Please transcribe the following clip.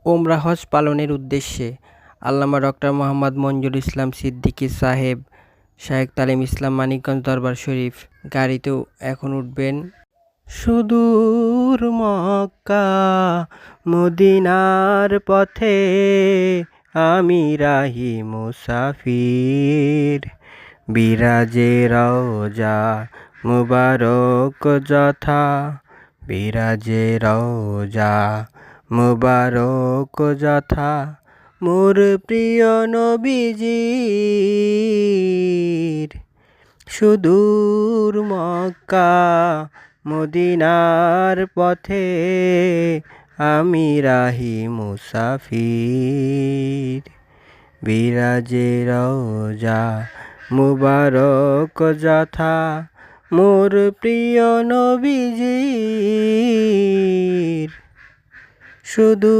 ওমরা হজ পালনের উদ্দেশ্যে আল্লামা ডক্টর মোহাম্মদ মঞ্জুর ইসলাম সিদ্দিকী সাহেব, শায়েখ তালিম ইসলাম মানিকগঞ্জ দরবার শরীফ গাড়িতেও এখন উঠবেন। সুদূর মক্কা মদিনার পথে আমি রাহি মুসাফির, বিরাজে রওজা মুবারক যথা, বিরাজে রওজা মুবারক যথা, মোর প্রিয় নবীজির। সুদূর মক্কা মদিনার পথে আমি রাহি মুসাফির, বিরাজে রওজা মুবারক যথা, মোর প্রিয় নবীজির। শুধু